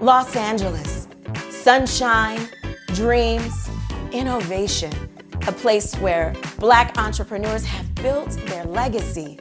Los Angeles, sunshine, dreams, innovation, a place where Black entrepreneurs have built their legacy.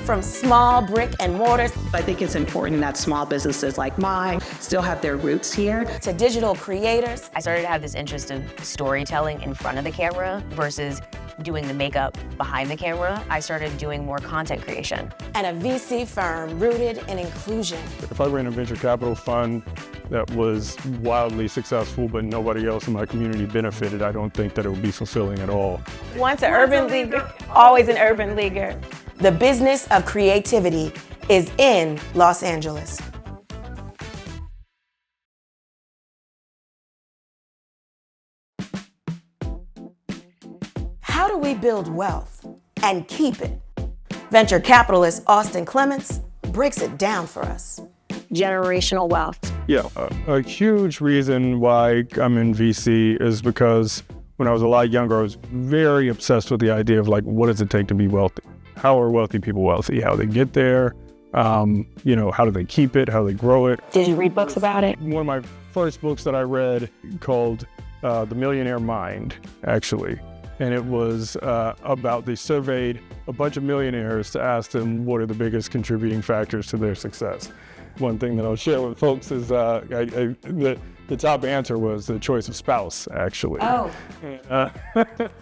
From small brick and mortars. I think it's important that small businesses like mine still have their roots here. To digital creators. I started to have this interest of storytelling in front of the camera versus doing the makeup behind the camera. I started doing more content creation. And a VC firm rooted in inclusion. If I ran a venture capital fund that was wildly successful, but nobody else in my community benefited, I don't think that it would be fulfilling at all. Once an urban leaguer, always an urban leaguer. The business of creativity is in Los Angeles. How do we build wealth and keep it? Venture capitalist Austin Clements breaks it down for us. Generational wealth. Yeah, a huge reason why I'm in VC is because when I was a lot younger, I was very obsessed with the idea of like, what does it take to be wealthy? How are wealthy people wealthy? How they get there? How do they keep it? How do they grow it? Did you read books about it? One of my first books that I read called The Millionaire Mind, actually. And it was about, they surveyed a bunch of millionaires to ask them what are the biggest contributing factors to their success. One thing that I'll share with folks is the top answer was the choice of spouse, actually. Oh.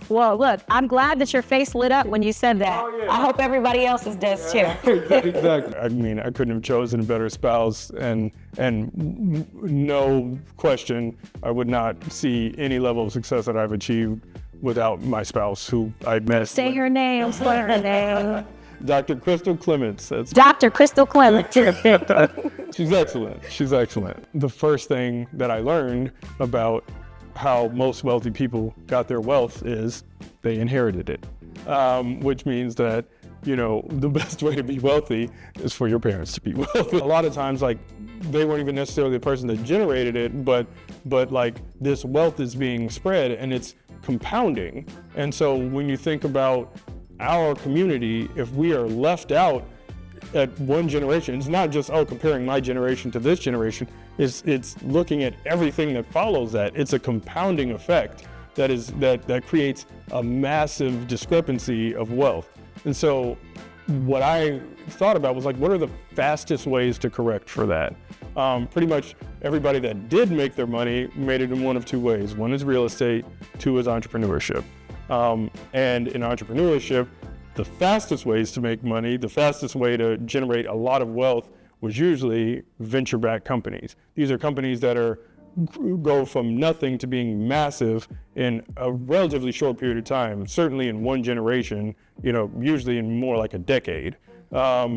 Well, look, I'm glad that your face lit up when you said that. Oh, yeah. I hope everybody else's does too. Exactly. I mean, I couldn't have chosen a better spouse, and no question, I would not see any level of success that I've achieved without my spouse, who I met. Say her name, say her name. Dr. Crystal Clements. That's Dr. Crystal Clements. She's excellent. She's excellent. The first thing that I learned about how most wealthy people got their wealth is they inherited it, which means that, the best way to be wealthy is for your parents to be wealthy. A lot of times, like, they weren't even necessarily the person that generated it, but like this wealth is being spread and it's compounding. And so when you think about our community, if we are left out at one generation, it's not just, comparing my generation to this generation, it's looking at everything that follows that. It's a compounding effect that creates a massive discrepancy of wealth. And so what I thought about was like, what are the fastest ways to correct for that? Pretty much everybody that did make their money made it in one of two ways. One is real estate, two is entrepreneurship. And in entrepreneurship, the fastest ways to make money, the fastest way to generate a lot of wealth was usually venture-backed companies. These are companies that go from nothing to being massive in a relatively short period of time, certainly in one generation, usually in more like a decade. Where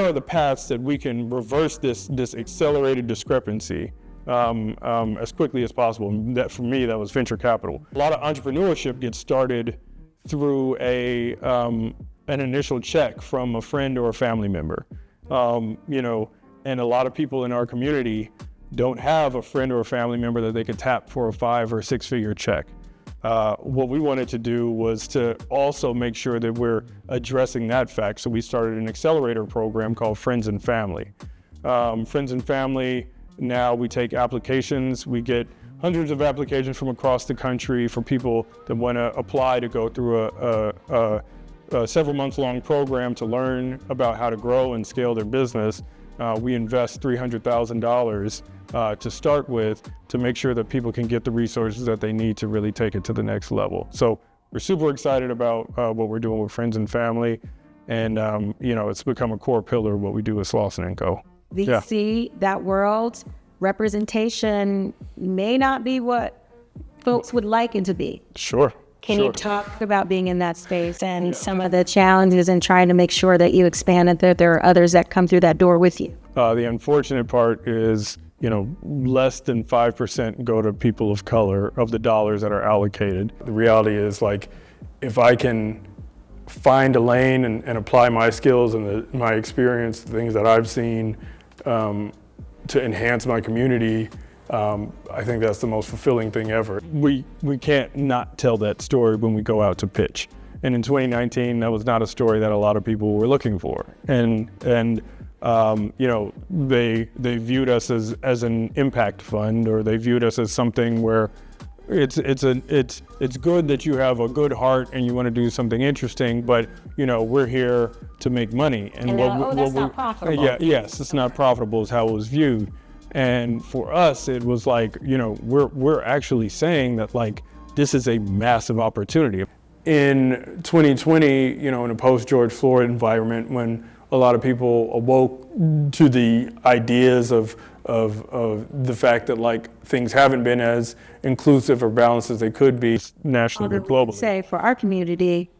are the paths that we can reverse this accelerated discrepancy as quickly as possible? And that, for me, that was venture capital. A lot of entrepreneurship gets started through an initial check from a friend or a family member. And a lot of people in our community don't have a friend or a family member that they could tap for a 5 or 6 figure check. What we wanted to do was to also make sure that we're addressing that fact. So we started an accelerator program called Friends and Family. Friends and Family, now we take applications. We get hundreds of applications from across the country for people that want to apply to go through a several months long program to learn about how to grow and scale their business. We invest $300,000 to start with to make sure that people can get the resources that they need to really take it to the next level. So we're super excited about what we're doing with Friends and Family, and it's become a core pillar of what we do with Slauson & Co. VC, that world, representation may not be what folks would like it to be. Sure. Can you talk about being in that space and some of the challenges and trying to make sure that you expand and that there are others that come through that door with you? The unfortunate part is, less than 5% go to people of color of the dollars that are allocated. The reality is, like, if I can find a lane and apply my skills and my experience, the things that I've seen to enhance my community, I think that's the most fulfilling thing ever. We can't not tell that story when we go out to pitch. And in 2019, that was not a story that a lot of people were looking for. And They viewed us as an impact fund, or they viewed us as something where it's good that you have a good heart and you want to do something interesting, but we're here to make money. And that's not profitable. Yes, it's not profitable is how it was viewed. And for us, it was like, we're actually saying that like this is a massive opportunity. In 2020, in a post-George Floyd environment, when a lot of people awoke to the ideas of the fact that like things haven't been as inclusive or balanced as they could be nationally or globally. Say for our community,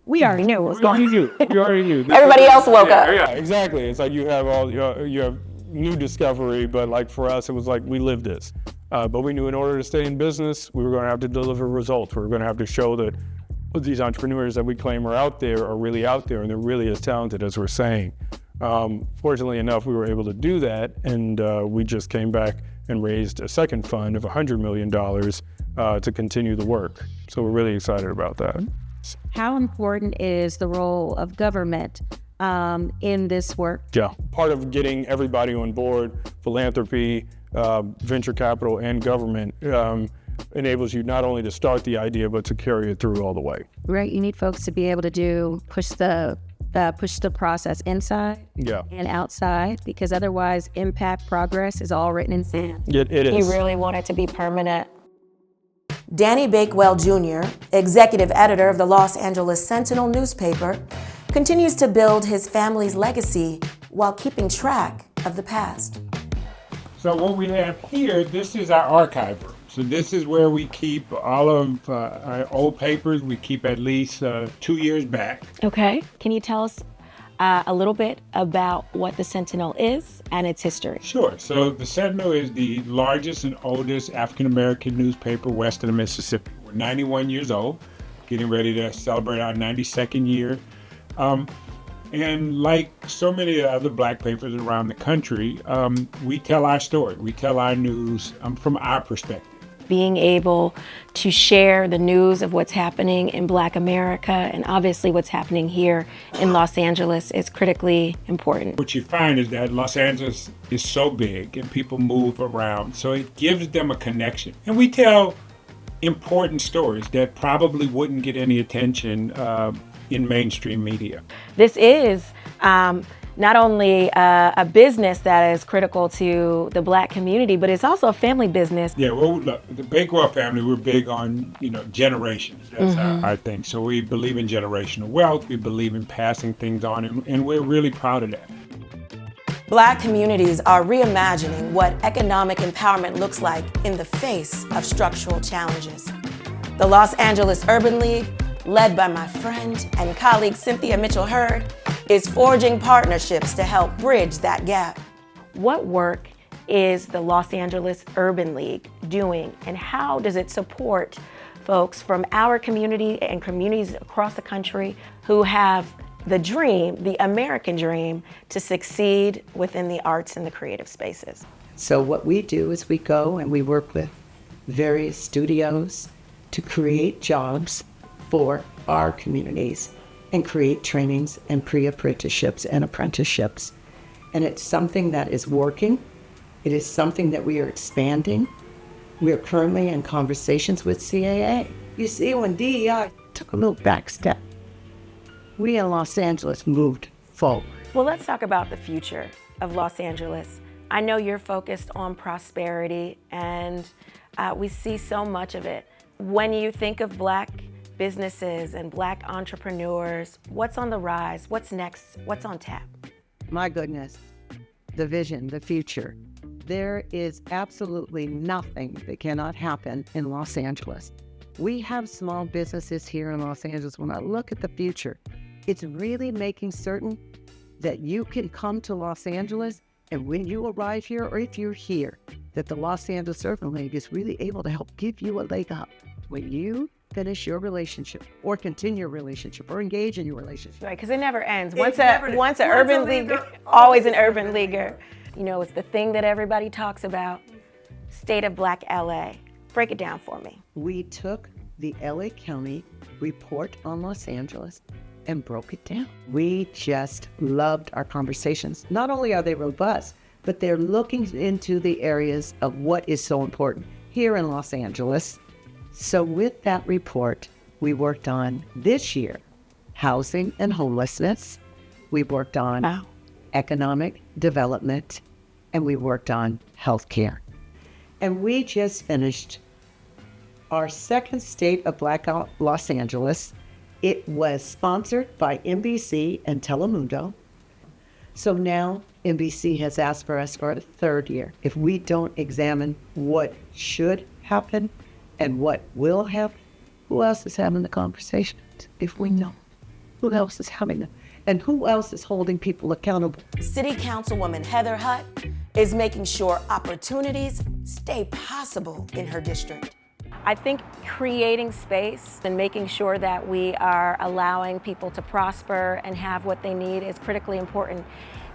we already knew what was going on. We already knew. Everybody else woke up. Yeah, exactly. It's like you have new discovery, but like for us, it was like we lived this. But we knew in order to stay in business, we were going to have to deliver results. We were going to have to show that these entrepreneurs that we claim are out there are really out there, and they're really as talented as we're saying. Fortunately enough, we were able to do that, and we just came back and raised a second fund of $100 million to continue the work. So we're really excited about that. How important is the role of government in this work? Yeah, part of getting everybody on board, philanthropy, venture capital, and government enables you not only to start the idea, but to carry it through all the way. Right, you need folks to be able to push the process inside and outside, because otherwise impact progress is all written in sand. It is. You really want it to be permanent. Danny Bakewell Jr., executive editor of the Los Angeles Sentinel newspaper, continues to build his family's legacy while keeping track of the past. So what we have here, this is our archive room. So this is where we keep all of our old papers. We keep at least 2 years back. Okay. Can you tell us a little bit about what the Sentinel is and its history? Sure. So the Sentinel is the largest and oldest African-American newspaper west of the Mississippi. We're 91 years old, getting ready to celebrate our 92nd year. And like so many other Black papers around the country, we tell our story. We tell our news from our perspective. Being able to share the news of what's happening in Black America and obviously what's happening here in Los Angeles is critically important. What you find is that Los Angeles is so big and people move around, so it gives them a connection. And we tell important stories that probably wouldn't get any attention in mainstream media. This is not only a business that is critical to the Black community, but it's also a family business. Yeah, well, look, the Bakewell family, we're big on, generations. That's our thing. So we believe in generational wealth. We believe in passing things on, and we're really proud of that. Black communities are reimagining what economic empowerment looks like in the face of structural challenges. The Los Angeles Urban League, led by my friend and colleague Cynthia Mitchell-Hurd, is forging partnerships to help bridge that gap. What work is the Los Angeles Urban League doing, and how does it support folks from our community and communities across the country who have the dream, the American dream, to succeed within the arts and the creative spaces? So what we do is we go and we work with various studios to create jobs for our communities and create trainings and pre-apprenticeships and apprenticeships. And it's something that is working. It is something that we are expanding. We are currently in conversations with CAA. You see, when DEI took a little back step, we in Los Angeles moved forward. Well, let's talk about the future of Los Angeles. I know you're focused on prosperity, and we see so much of it. When you think of Black businesses and Black entrepreneurs, what's on the rise? What's next? What's on tap? My goodness, the vision, the future. There is absolutely nothing that cannot happen in Los Angeles. We have small businesses here in Los Angeles. When I look at the future, it's really making certain that you can come to Los Angeles, and when you arrive here, or if you're here, that the Los Angeles Urban League is really able to help give you a leg up when you finish your relationship or continue your relationship or engage in your relationship. Right, because it never ends. Once an urban leaguer, always an urban leaguer. It's the thing that everybody talks about, State of Black LA. Break it down for me. We took the LA County report on Los Angeles and broke it down. We just loved our conversations. Not only are they robust, but they're looking into the areas of what is so important here in Los Angeles. So with that report, we worked on this year, housing and homelessness. We worked on economic development, and we worked on healthcare. And we just finished our second State of Blackout Los Angeles. It was sponsored by NBC and Telemundo. So now NBC has asked for us for a third year. If we don't examine what should happen and what will happen, who else is having the conversations? If we know, who else is having them? And who else is holding people accountable? City Councilwoman Heather Hutt is making sure opportunities stay possible in her district. I think creating space and making sure that we are allowing people to prosper and have what they need is critically important.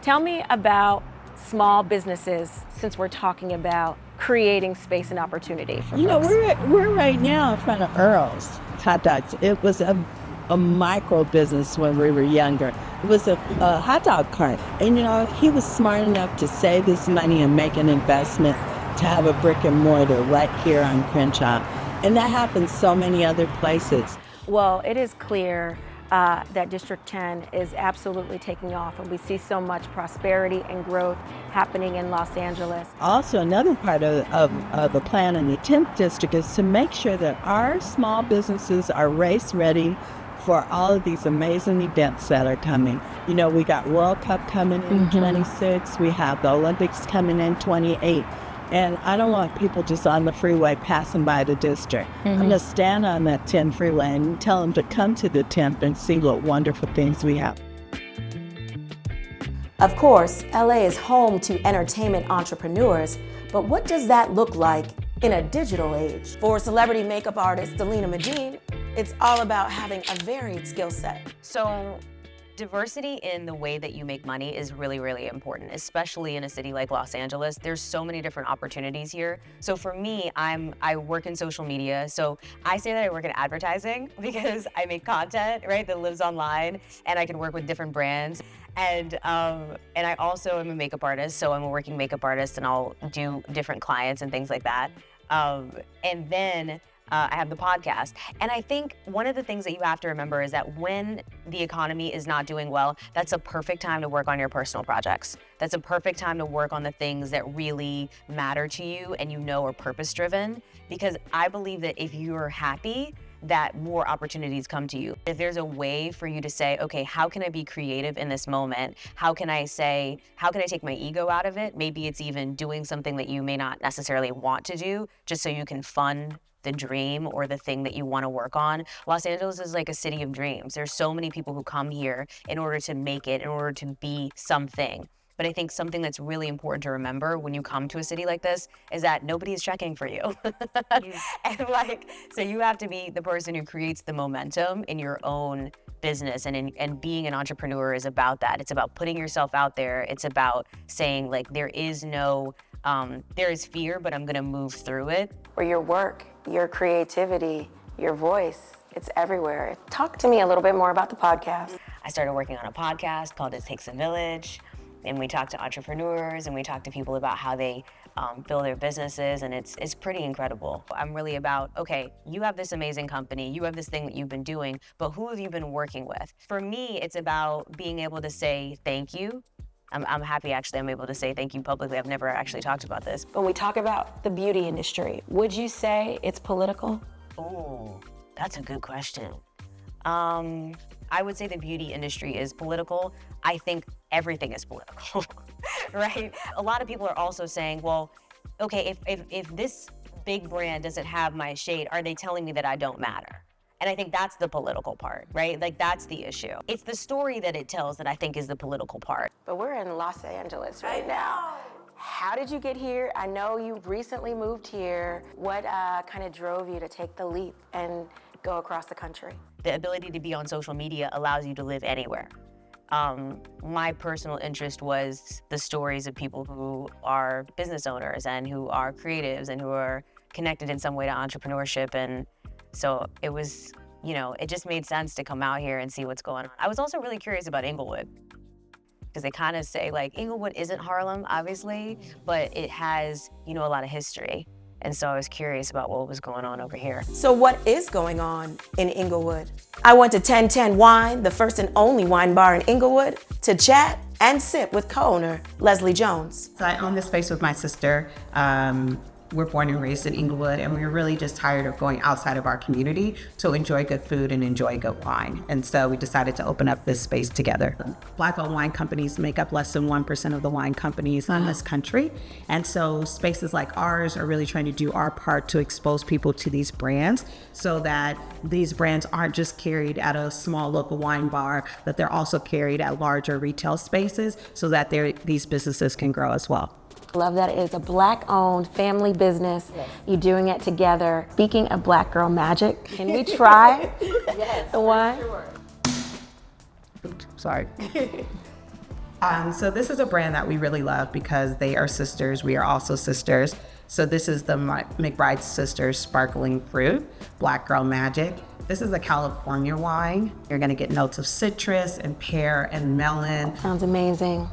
Tell me about small businesses, since we're talking about creating space and opportunity for folks. We're right now in front of Earl's Hot Dogs. It was a micro business when we were younger. It was a hot dog cart. And he was smart enough to save his money and make an investment to have a brick and mortar right here on Crenshaw. And that happens so many other places. Well, it is clear that District 10 is absolutely taking off, and we see so much prosperity and growth happening in Los Angeles. Also, another part of the plan in the 10th district is to make sure that our small businesses are race ready for all of these amazing events that are coming. We got World Cup coming in 26, we have the Olympics coming in 28. And I don't want people just on the freeway passing by the district. I'm going to stand on that 10 freeway and tell them to come to the 10th and see what wonderful things we have. Of course, LA is home to entertainment entrepreneurs, but what does that look like in a digital age? For celebrity makeup artist Delina Medhin, it's all about having a varied skill set. So diversity in the way that you make money is really, really important, especially in a city like Los Angeles. There's so many different opportunities here. So for me, I work in social media. So I say that I work in advertising because I make content, right, that lives online, and I can work with different brands. And I also am a makeup artist, so I'm a working makeup artist, and I'll do different clients and things like that. And then I have the podcast. And I think one of the things that you have to remember is that when the economy is not doing well, that's a perfect time to work on your personal projects. That's a perfect time to work on the things that really matter to you and are purpose-driven. Because I believe that if you're happy, that more opportunities come to you. If there's a way for you to say, okay, how can I be creative in this moment? How can I take my ego out of it? Maybe it's even doing something that you may not necessarily want to do, just so you can fund the dream or the thing that you want to work on. Los Angeles is like a city of dreams. There's so many people who come here in order to make it, in order to be something. But I think something that's really important to remember when you come to a city like this is that nobody is checking for you. And so you have to be the person who creates the momentum in your own business, and being an entrepreneur is about that. It's about putting yourself out there. It's about saying there is fear, but I'm gonna move through it. Or your work, your creativity, your voice, it's everywhere. Talk to me a little bit more about the podcast. I started working on a podcast called It Takes a Village, and we talk to entrepreneurs and we talk to people about how they build their businesses, and it's pretty incredible. I'm really about, okay, you have this amazing company, you have this thing that you've been doing, but who have you been working with? For me, it's about being able to say thank you. I'm happy, actually, I'm able to say thank you publicly. I've never actually talked about this. When we talk about the beauty industry, would you say it's political? Oh, that's a good question. I would say the beauty industry is political. I think everything is political, right? A lot of people are also saying, well, okay, if this big brand doesn't have my shade, are they telling me that I don't matter? And I think that's the political part, right? That's the issue. It's the story that it tells that I think is the political part. But we're in Los Angeles right now. How did you get here? I know you recently moved here. What kind of drove you to take the leap and go across the country? The ability to be on social media allows you to live anywhere. My personal interest was the stories of people who are business owners and who are creatives and who are connected in some way to entrepreneurship. And so it was you know, it just made sense to come out here and see what's going on. I was also really curious about Inglewood, because they kind of say like Inglewood isn't Harlem, obviously, but it has, you know, a lot of history. And so I was curious about what was going on over here. So what is going on in Inglewood? I went to 1010 Wine, the first and only wine bar in Inglewood, to chat and sip with co-owner Leslie Jones. So I own this space with my sister. We're born and raised in Inglewood, and we were really just tired of going outside of our community to enjoy good food and enjoy good wine. And so we decided to open up this space together. Black-owned wine companies make up less than 1% of the wine companies in this country. And so spaces like ours are really trying to do our part to expose people to these brands so that these brands aren't just carried at a small local wine bar, that they're also carried at larger retail spaces so that these businesses can grow as well. Love that it's a Black-owned family business. Yes. You're doing it together. Speaking of Black girl magic, can we try the wine? Sure. Sorry. So this is a brand that we really love because they are sisters. We are also sisters. So this is the McBride Sisters Sparkling Fruit, Black Girl Magic. This is a California wine. You're gonna get notes of citrus and pear and melon. Sounds amazing.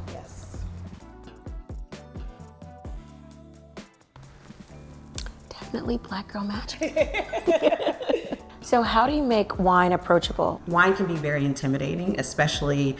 Definitely Black girl magic. So how do you make wine approachable? Wine can be very intimidating, especially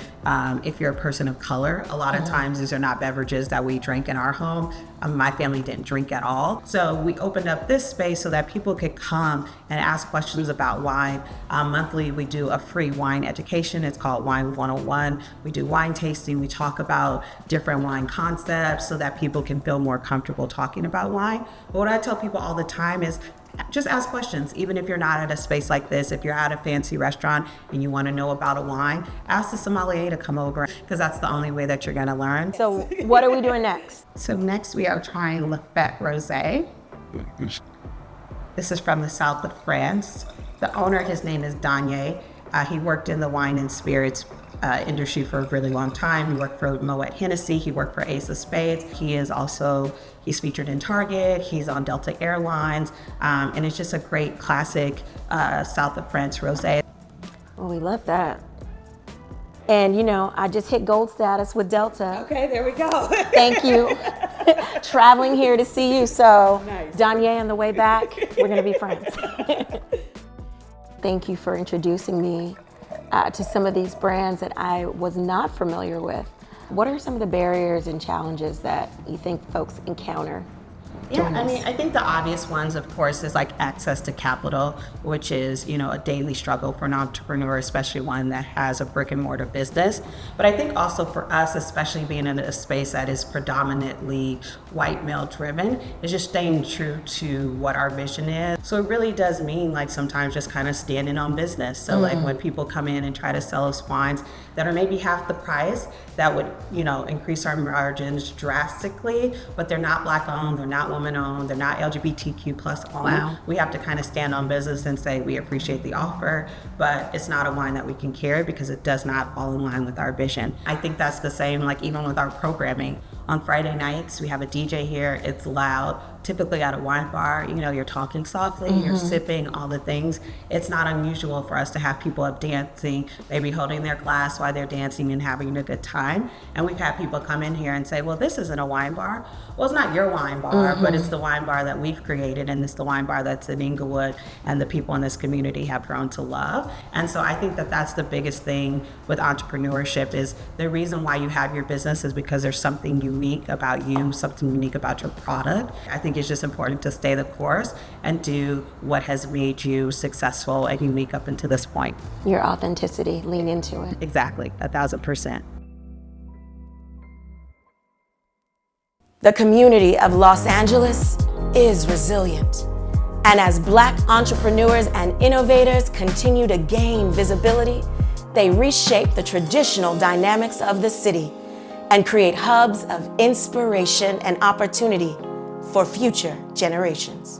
if you're a person of color. A lot of times these are not beverages that we drink in our home. My family didn't drink at all. So we opened up this space so that people could come and ask questions about wine. Monthly, we do a free wine education. It's called Wine 101. We do wine tasting. We talk about different wine concepts so that people can feel more comfortable talking about wine. But what I tell people all the time is just ask questions. Even if you're not at a space like this, if you're at a fancy restaurant and you want to know about a wine, ask the sommelier to come over, because that's the only way that you're going to learn. So what are we doing next? So next we are trying Lafite Rosé. This is from the south of France. The owner, his name is Danier. He worked in the wine and spirits industry for a really long time. He worked for Moet Hennessy. He worked for Ace of Spades. He's featured in Target. He's on Delta Airlines. And it's just a great classic south of France rosé. Oh, we love that. And you know, I just hit gold status with Delta. Okay, there we go. Thank you. Traveling here to see you. So nice. Danye, on the way back, we're gonna be friends. Thank you for introducing me to some of these brands that I was not familiar with. What are some of the barriers and challenges that you think folks encounter? Yeah, I mean, I think the obvious ones, of course, is like access to capital, which is, you know, a daily struggle for an entrepreneur, especially one that has a brick and mortar business. But I think also for us, especially being in a space that is predominantly white male driven, is just staying true to what our vision is. So it really does mean like sometimes just kind of standing on business. So like when people come in and try to sell us wines that are maybe half the price, that would, you know, increase our margins drastically, but they're not Black owned, they're not woman owned, they're not LGBTQ plus owned. Wow. We have to kind of stand on business and say we appreciate the offer, but it's not a wine that we can carry because it does not fall in line with our vision. I think that's the same, like even with our programming. On Friday nights, we have a DJ here, it's loud. Typically at a wine bar, you know, you're talking softly, you're sipping, all the things. It's not unusual for us to have people up dancing, maybe holding their glass while they're dancing and having a good time. And we've had people come in here and say, well, this isn't a wine bar. Well, it's not your wine bar, but it's the wine bar that we've created, and it's the wine bar that's in Inglewood and the people in this community have grown to love. And so I think that that's the biggest thing with entrepreneurship, is the reason why you have your business is because there's something unique about you, something unique about your product. I think it's just important to stay the course and do what has made you successful and unique up until this point. Your authenticity, lean into it. Exactly, 1,000%. The community of Los Angeles is resilient. And as Black entrepreneurs and innovators continue to gain visibility, they reshape the traditional dynamics of the city and create hubs of inspiration and opportunity for future generations.